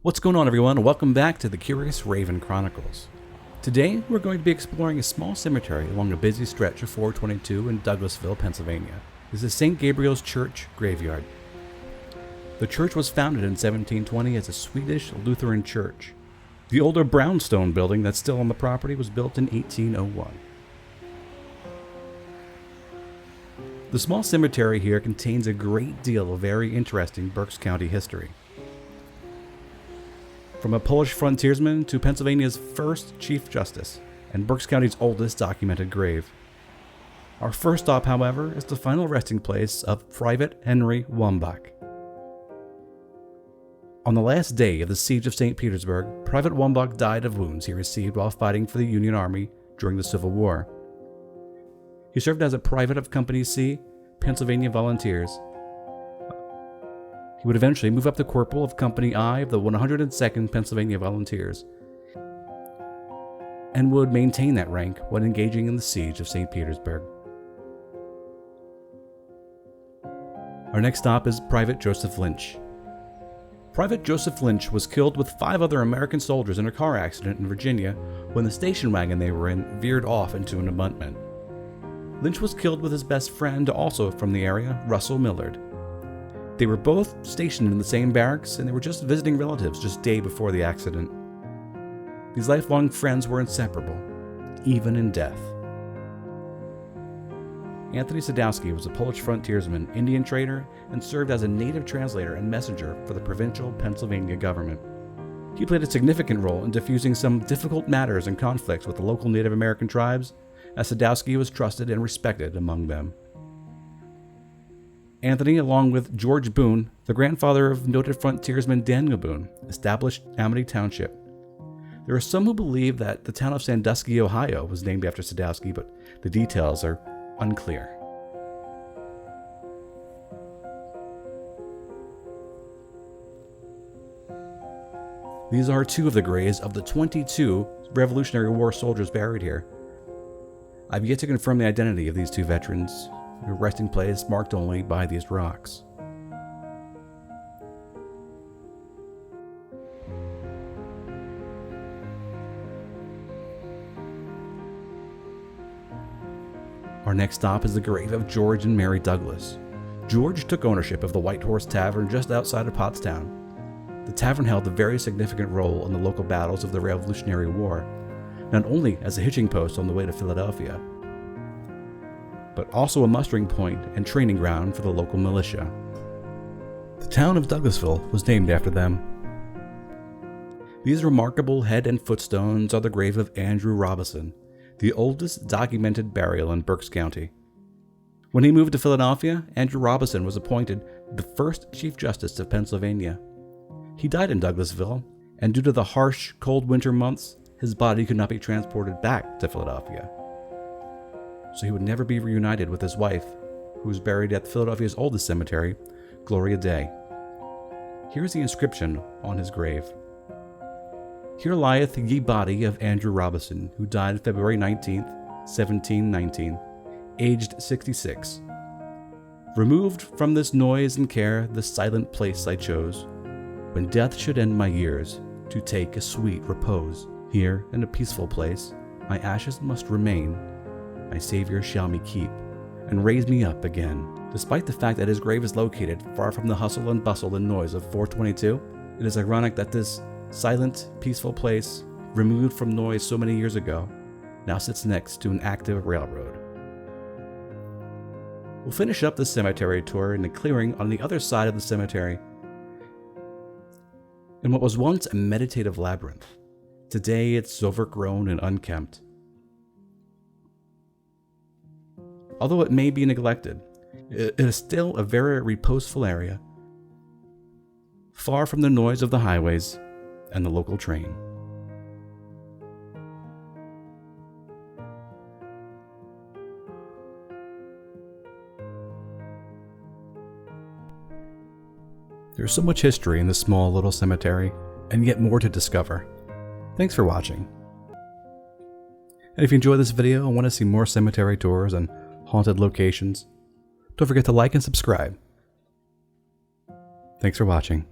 What's going on, everyone? Welcome back to the Curious Raven Chronicles. Today, we're going to be exploring a small cemetery along a busy stretch of 422 in Douglassville, Pennsylvania. This is St. Gabriel's Church graveyard. The church was founded in 1720 as a Swedish Lutheran church. The older brownstone building that's still on the property was built in 1801. The small cemetery here contains a great deal of very interesting Berks County history. From a Polish frontiersman to Pennsylvania's first Chief Justice and Berks County's oldest documented grave. Our first stop, however, is the final resting place of Private Henry Wamback. On the last day of the siege of St. Petersburg, Private Wumbach died of wounds he received while fighting for the Union Army during the Civil War. He served as a private of Company C, Pennsylvania Volunteers. He would eventually move up to corporal of Company I of the 102nd Pennsylvania Volunteers, and would maintain that rank when engaging in the siege of St. Petersburg. Our next stop is Private Joseph Lynch. Private Joseph Lynch was killed with 5 other American soldiers in a car accident in Virginia when the station wagon they were in veered off into an abutment. Lynch was killed with his best friend, also from the area, Russell Millard. They were both stationed in the same barracks, and they were just visiting relatives just day before the accident. These lifelong friends were inseparable, even in death. Anthony Sadowski was a Polish frontiersman, Indian trader, and served as a native translator and messenger for the provincial Pennsylvania government. He played a significant role in diffusing some difficult matters and conflicts with the local Native American tribes, as Sadowski was trusted and respected among them. Anthony, along with George Boone, the grandfather of noted frontiersman Daniel Boone, established Amity Township. There are some who believe that the town of Sandusky, Ohio was named after Sadowski, but the details are unclear. These are 2 of the graves of the 22 Revolutionary War soldiers buried here. I've yet to confirm the identity of these 2 veterans, their resting place marked only by these rocks. Our next stop is the grave of George and Mary Douglas. George took ownership of the White Horse Tavern just outside of Pottstown. The tavern held a very significant role in the local battles of the Revolutionary War, not only as a hitching post on the way to Philadelphia, but also a mustering point and training ground for the local militia. The town of Douglassville was named after them. These remarkable head and footstones are the grave of Andrew Robison, the oldest documented burial in Berks County. When he moved to Philadelphia, Andrew Robison was appointed the first Chief Justice of Pennsylvania. He died in Douglassville, and due to the harsh, cold winter months, his body could not be transported back to Philadelphia. So he would never be reunited with his wife, who was buried at Philadelphia's oldest cemetery, Gloria Day. Here's the inscription on his grave. Here lieth ye body of Andrew Robison, who died February 19th, 1719, aged 66. Removed from this noise and care, the silent place I chose, when death should end my years, to take a sweet repose. Here, in a peaceful place, my ashes must remain. My Savior shall me keep, and raise me up again. Despite the fact that his grave is located far from the hustle and bustle and noise of 422, it is ironic that this silent, peaceful place, removed from noise so many years ago, now sits next to an active railroad. We'll finish up the cemetery tour in a clearing on the other side of the cemetery. In what was once a meditative labyrinth, today it's overgrown and unkempt. Although it may be neglected, it is still a very reposeful area, far from the noise of the highways and the local train. There's so much history in this small little cemetery, and yet more to discover. Thanks for watching. And if you enjoyed this video and want to see more cemetery tours and haunted locations, don't forget to like and subscribe. Thanks for watching.